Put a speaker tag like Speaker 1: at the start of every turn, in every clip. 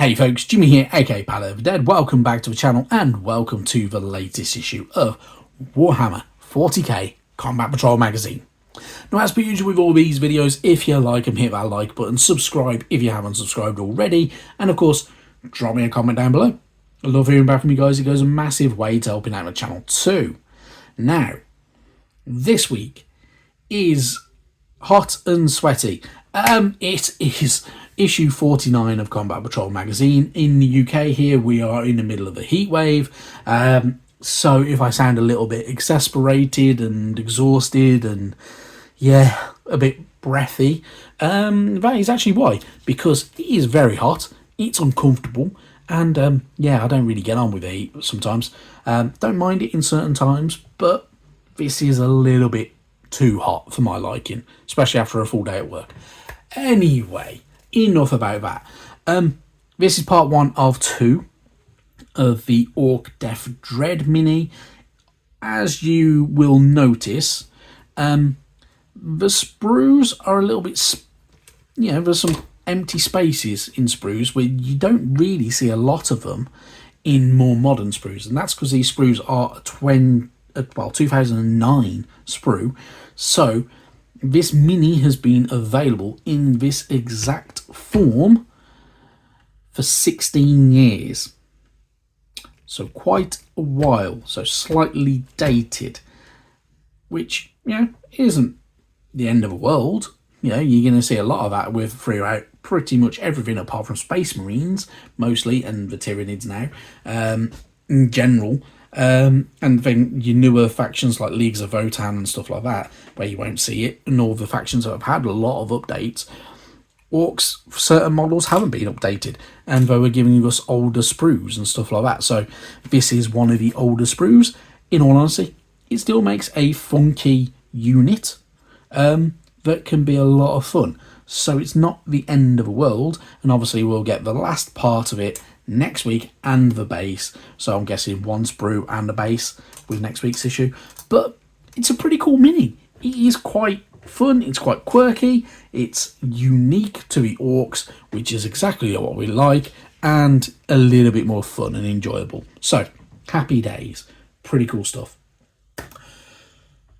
Speaker 1: Hey folks, Jimmy here, aka Palette of the Dead. Welcome back to the channel and welcome to the latest issue of Warhammer 40k Combat Patrol magazine. Now, as per usual with all these videos, if you like them, hit that like button, subscribe if you haven't subscribed already, and of course, drop me a comment down below. I love hearing back from you guys. It goes a massive way to helping out the channel too. Now, this week is hot and sweaty. It is issue 49 of Combat Patrol magazine. In the UK here, we are in the middle of a heat wave. So if I sound a little bit exasperated and exhausted and, yeah, a bit breathy, that is actually why. Because it is very hot, it's uncomfortable, and, yeah, I don't really get on with the heat sometimes. Don't mind it in certain times, but this is a little bit too hot for my liking, especially after a full day at work. Anyway, enough about that. This is part 1 of 2 of the Orc Death Dread mini. As you will notice, the sprues are a little bit, there's some empty spaces in sprues where you don't really see a lot of them in more modern sprues, and that's because these sprues are 2009 sprue. So this mini has been available in this exact form for 16 years. So quite a while, so slightly dated, which, isn't the end of the world. You're going to see a lot of that throughout pretty much everything apart from Space Marines, mostly, and the Tyranids now, in general. And then your newer factions like Leagues of Votan and stuff like that, where you won't see it, and all the factions that have had a lot of updates. Orcs, certain models haven't been updated, and they were giving us older sprues and stuff like that. So this is one of the older sprues. In all honesty, it still makes a funky unit that can be a lot of fun. So it's not the end of the world, and obviously we'll get the last part of it next week and the base, so I'm guessing one sprue and a base with next week's issue. But it's a pretty cool mini. It is quite fun, it's quite quirky, it's unique to the orcs, which is exactly what we like, and a little bit more fun and enjoyable. So happy days, pretty cool stuff.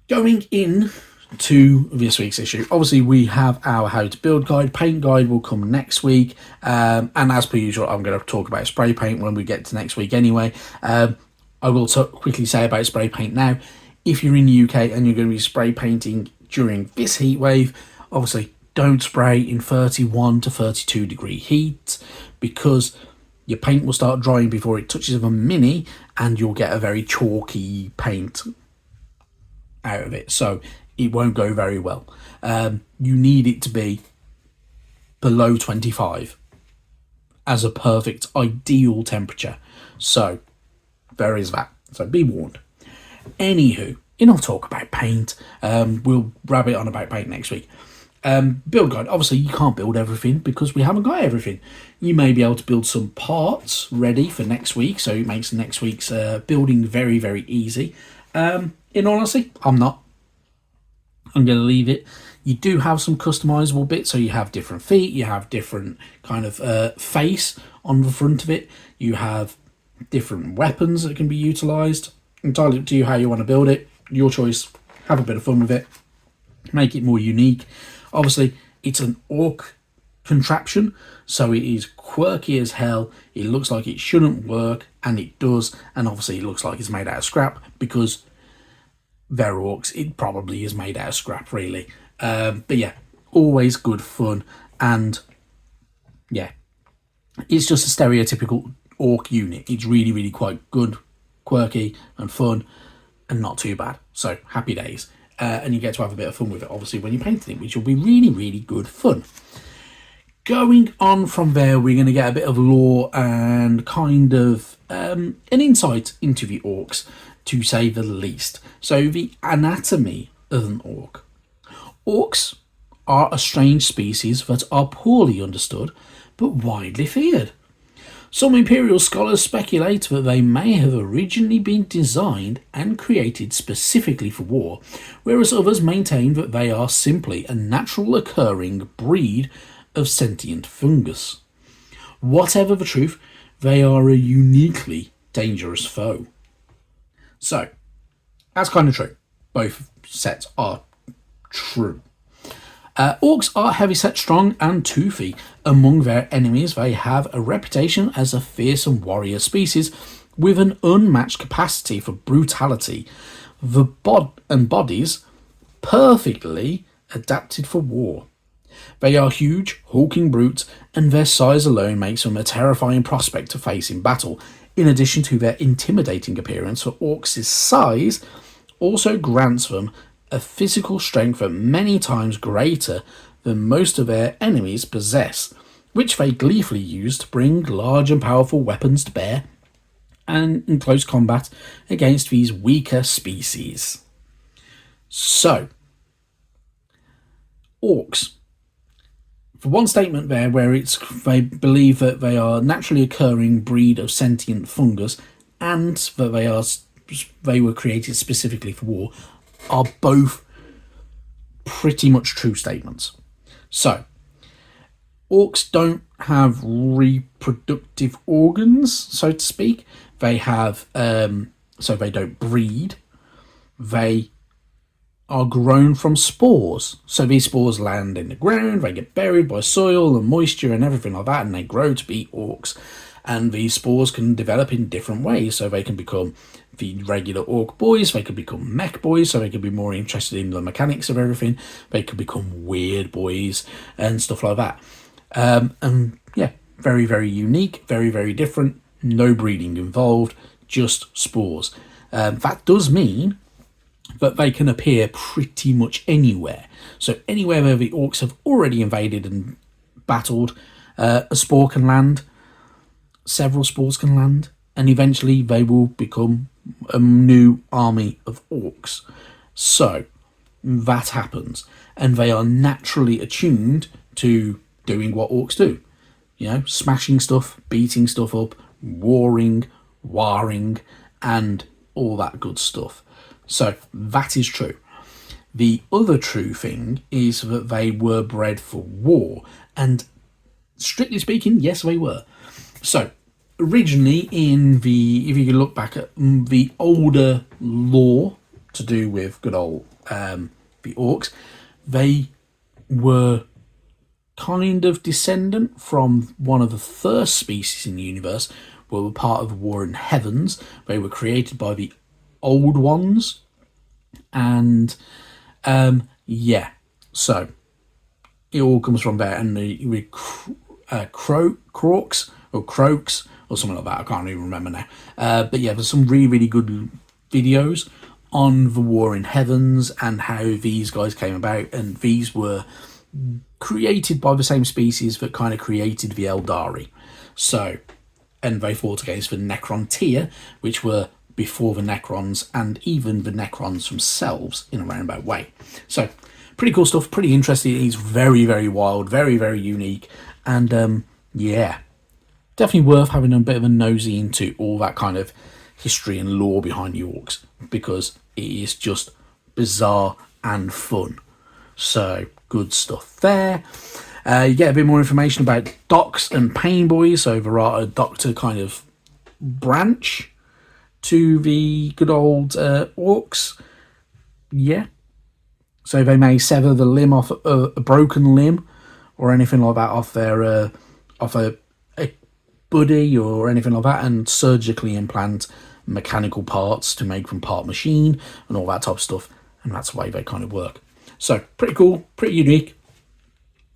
Speaker 1: Going in to this week's issue, obviously we have our how to build guide. Paint guide will come next week, and as per usual I'm going to talk about spray paint when we get to next week anyway. I will quickly say about spray paint now. If you're in the UK and you're going to be spray painting during this heat wave, obviously don't spray in 31 to 32 degree heat, because your paint will start drying before it touches the mini and you'll get a very chalky paint out of it, so it won't go very well. You need it to be below 25 as a perfect ideal temperature. So there is that. So be warned. Anywho, enough talk about paint. We'll rabbit on about paint next week. Build guide. Obviously you can't build everything because we haven't got everything. You may be able to build some parts ready for next week, so it makes next week's building very, very easy. In all honesty, I'm going to leave it. You do have some customizable bits, so you have different feet, you have different kind of face on the front of it, you have different weapons that can be utilized. Entirely up to you how you want to build it, your choice. Have a bit of fun with it, make it more unique. Obviously it's an orc contraption, so it is quirky as hell. It looks like it shouldn't work, and it does, and obviously it looks like it's made out of scrap because they're orcs. It probably is made out of scrap, really. But yeah, always good fun, and yeah, it's just a stereotypical orc unit. It's really, really quite good, quirky and fun, and not too bad. So happy days, and you get to have a bit of fun with it, obviously, when you're painting it, which will be really, really good fun. Going on from there, we're going to get a bit of lore and kind of an insight into the orcs, to say the least. So the anatomy of an orc. Orcs are a strange species that are poorly understood but widely feared. Some Imperial scholars speculate that they may have originally been designed and created specifically for war, whereas others maintain that they are simply a natural occurring breed of sentient fungus. Whatever the truth, they are a uniquely dangerous foe. So, that's kind of true. Both sets are true. Orcs are heavyset, strong, and toothy. Among their enemies, they have a reputation as a fearsome warrior species with an unmatched capacity for brutality. The bodies perfectly adapted for war. They are huge, hulking brutes, and their size alone makes them a terrifying prospect to face in battle. In addition to their intimidating appearance, for orcs' size also grants them a physical strength that many times greater than most of their enemies possess, which they gleefully use to bring large and powerful weapons to bear and in close combat against these weaker species. So, orcs. For one statement there, where they believe that they are naturally occurring breed of sentient fungus and that they were created specifically for war, are both pretty much true statements. So, orcs don't have reproductive organs, so to speak. They have, so they don't breed. They are grown from spores. So these spores land in the ground, they get buried by soil and moisture and everything like that, and they grow to be orcs. And these spores can develop in different ways. So they can become the regular orc boys, they could become mech boys, so they could be more interested in the mechanics of everything. They could become weird boys and stuff like that. And yeah, very, very unique, very, very different. No breeding involved, just spores. That does mean that they can appear pretty much anywhere. So anywhere where the orcs have already invaded and battled, a spore can land, several spores can land, and eventually they will become a new army of orcs. So that happens, and they are naturally attuned to doing what orcs do. You know, smashing stuff, beating stuff up, warring, and all that good stuff. So that is true. The other true thing is that they were bred for war, and strictly speaking, yes, they were. So originally, if you look back at the older lore to do with good old the orcs, they were kind of descendant from one of the first species in the universe, who were part of the War in Heavens. They were created by the Old Ones, and yeah, so it all comes from there. And the croaks or something like that, I can't even remember now, but yeah, there's some really, really good videos on the War in Heavens and how these guys came about, and these were created by the same species that kind of created the Eldari. So, and they fought against the Necrontyr, which were before the Necrons, and even the Necrons themselves in a roundabout way. So, pretty cool stuff, pretty interesting. It's very, very wild, very, very unique, and yeah, definitely worth having a bit of a nosy into all that kind of history and lore behind the orcs, because it is just bizarre and fun. So, good stuff there. You get a bit more information about docs and pain boys. So there are a doctor kind of branch to the good old orcs. Yeah. So they may sever the limb off a broken limb or anything like that off their off a buddy or anything like that, and surgically implant mechanical parts to make them part machine and all that type of stuff. And that's the way they kind of work. So pretty cool, pretty unique,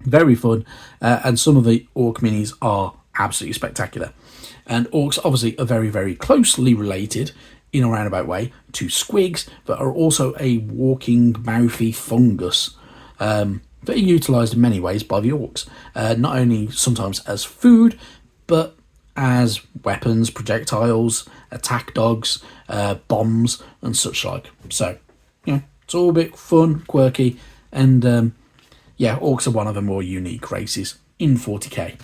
Speaker 1: very fun, and some of the orc minis are absolutely spectacular. And orcs obviously are very, very closely related in a roundabout way to squigs, but are also a walking mouthy fungus that are utilised in many ways by the orcs, not only sometimes as food, but as weapons, projectiles, attack dogs, bombs, and such like. So, you know, it's all a bit fun, quirky, and yeah, orcs are one of the more unique races in 40k.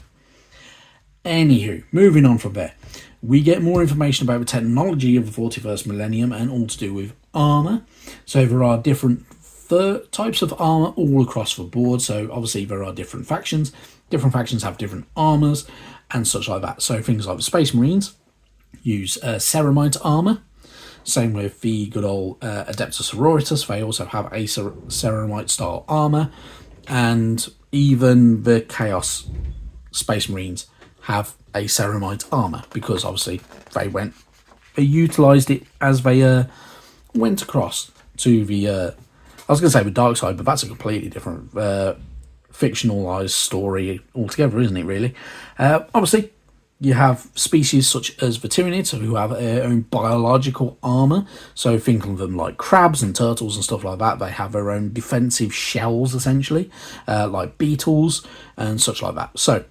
Speaker 1: Anywho, moving on from there, we get more information about the technology of the 41st millennium and all to do with armour. So there are different types of armour all across the board. So obviously there are different factions. Different factions have different armours, and such like that. So things like the Space Marines use ceramite armor. Same with the good old Adeptus Sororitas. They also have a ceramite style armor, and even the Chaos Space Marines have a ceramite armor, because obviously they utilized it as they went across to the I was going to say the dark side, but that's a completely different fictionalized story altogether, isn't it, really? Obviously, you have species such as the Tyranids, who have their own biological armor. So think of them like crabs and turtles and stuff like that. They have their own defensive shells, essentially, like beetles and such like that. So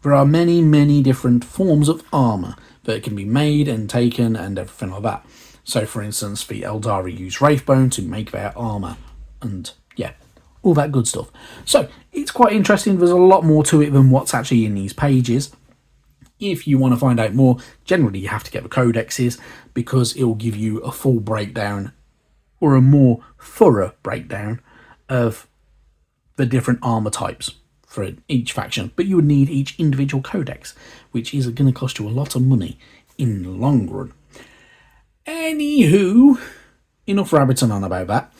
Speaker 1: there are many, many different forms of armor that can be made and taken and everything like that. So, for instance, the Eldari use Wraithbone to make their armor, and yeah, all that good stuff. So it's quite interesting. There's a lot more to it than what's actually in these pages. If you want to find out more, generally you have to get the codexes, because it will give you a full breakdown, or a more thorough breakdown, of the different armor types for each faction. But you would need each individual codex, which is going to cost you a lot of money in the long run. Anywho, enough rabbiting on about that.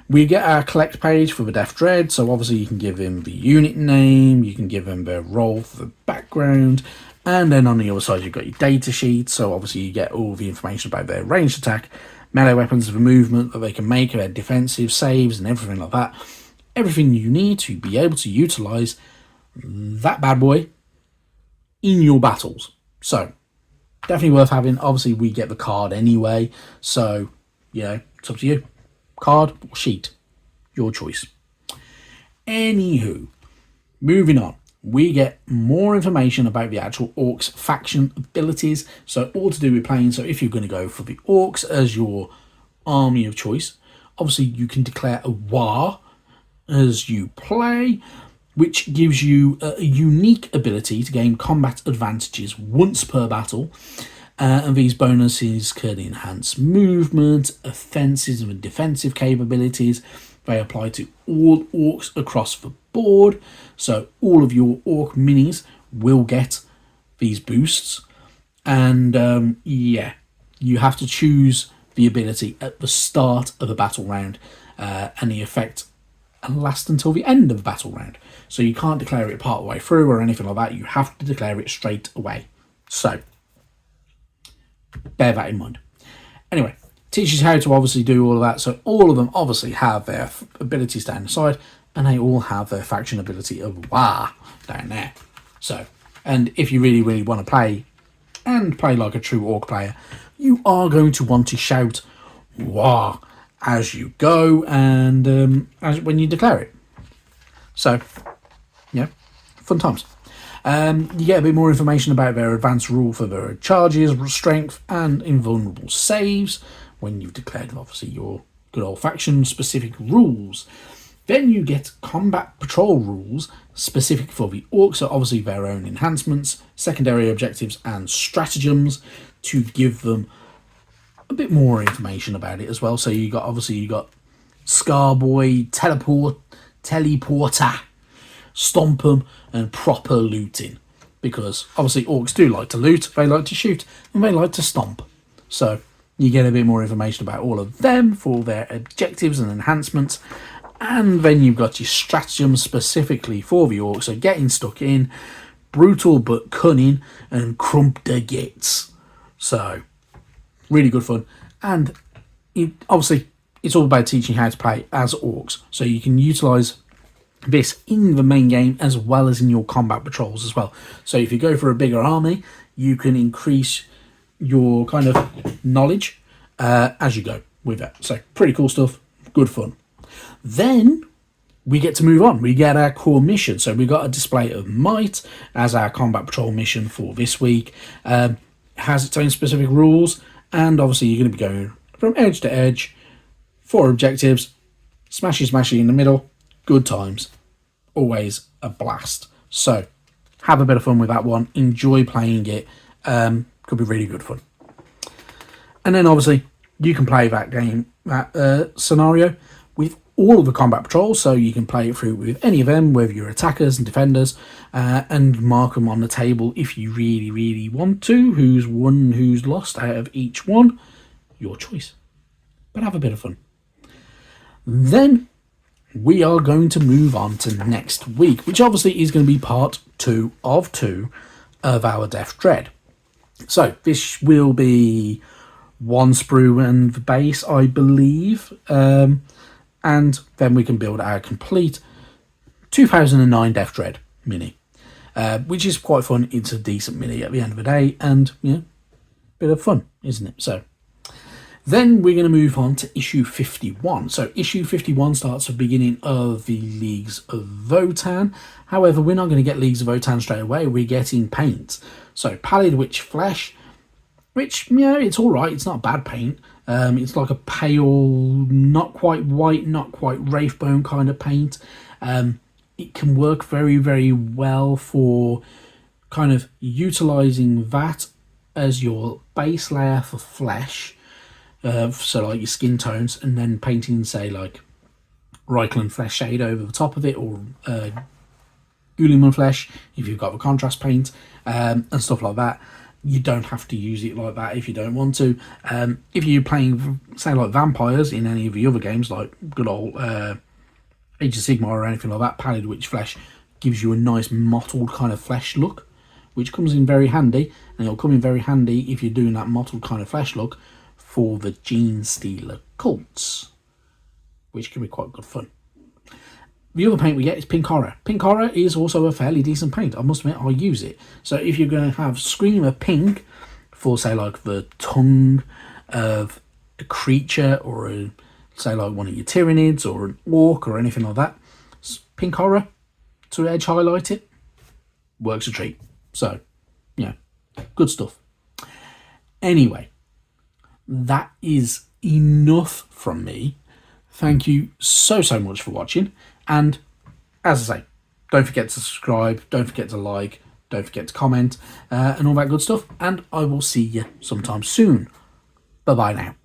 Speaker 1: We get our collect page for the Death Dread, so obviously you can give him the unit name, you can give him the role for the background, and then on the other side you've got your data sheet, so obviously you get all the information about their ranged attack, melee weapons, the movement that they can make, their defensive saves and everything like that. Everything you need to be able to utilise that bad boy in your battles. So, definitely worth having. Obviously we get the card anyway, so, you know, it's up to you. Card or sheet, your choice. Anywho, moving on. We get more information about the actual Orcs faction abilities. So all to do with playing. So if you're going to go for the Orcs as your army of choice, obviously you can declare a war as you play, which gives you a unique ability to gain combat advantages once per battle. And these bonuses can enhance movement, offensive and defensive capabilities. They apply to all orcs across the board. So all of your orc minis will get these boosts. And yeah, you have to choose the ability at the start of a battle round. And the effect lasts until the end of the battle round. So you can't declare it part way through or anything like that. You have to declare it straight away. So bear that in mind. Anyway, teaches you how to obviously do all of that. So all of them obviously have their abilities down the side, and they all have their faction ability of Wah down there. So, and if you really, really want to play and play like a true orc player, you are going to want to shout Wah as you go and as when you declare it. So, yeah, fun times. You get a bit more information about their advanced rule for their charges, strength, and invulnerable saves when you've declared, obviously, your good old faction specific rules. Then you get combat patrol rules specific for the orcs, so obviously their own enhancements, secondary objectives, and stratagems to give them a bit more information about it as well. So you got Scarboy, Teleporter, Stomp 'em, and proper looting, because obviously orcs do like to loot, they like to shoot, and they like to stomp. So you get a bit more information about all of them for their objectives and enhancements. And then you've got your stratagems specifically for the orcs, so getting stuck in, brutal but cunning, and crump the gits. So really good fun. And obviously it's all about teaching how to play as orcs, so you can utilise this in the main game as well as in your combat patrols as well. So if you go for a bigger army, you can increase your kind of knowledge as you go with it. So pretty cool stuff, good fun. Then we get to move on. We get our core mission. So we got a display of might as our combat patrol mission for this week. Has its own specific rules, and obviously you're going to be going from edge to edge, 4 objectives, smashy in the middle. Good times, always a blast. So have a bit of fun with that one, enjoy playing it, could be really good fun. And then obviously you can play that game, that scenario, with all of the combat patrols, so you can play it through with any of them, whether you're attackers and defenders, and mark them on the table if you really, really want to. Who's won, who's lost out of each one, your choice. But have a bit of fun. Then we are going to move on to next week, which obviously is going to be part 2 of 2 of our Death Dread. So this will be 1 sprue and the base, I believe. And then we can build our complete 2009 Death Dread mini, which is quite fun. It's a decent mini at the end of the day, and bit of fun, isn't it? So then we're going to move on to issue 51. So issue 51 starts the beginning of the Leagues of Votann. However, we're not going to get Leagues of Votann straight away. We're getting paint. So Pallid Witch Flesh, which, it's all right. It's not bad paint. It's like a pale, not quite white, not quite Wraithbone kind of paint. It can work very, very well for kind of utilising that as your base layer for flesh. So like your skin tones, and then painting, say, like Reichland Flesh shade over the top of it, or Guilliman Flesh if you've got the contrast paint, and stuff like that. You don't have to use it like that if you don't want to. If you're playing, say, like vampires in any of the other games, like good old Age of Sigmar or anything like that, Pallid Witch Flesh gives you a nice mottled kind of flesh look, which comes in very handy, and it'll come in very handy if you're doing that mottled kind of flesh look for the Gene Stealer cults, which can be quite good fun. The other paint we get is Pink Horror. Pink Horror is also a fairly decent paint. I must admit, I use it. So if you're going to have Screamer Pink for, say, like the tongue of a creature, or say like one of your Tyranids or an Orc or anything like that, Pink Horror to edge highlight it works a treat. So, good stuff. Anyway, that is enough from me. Thank you so much for watching. And as I say, don't forget to subscribe, don't forget to like, don't forget to comment, and all that good stuff. And I will see you sometime soon. Bye-bye now.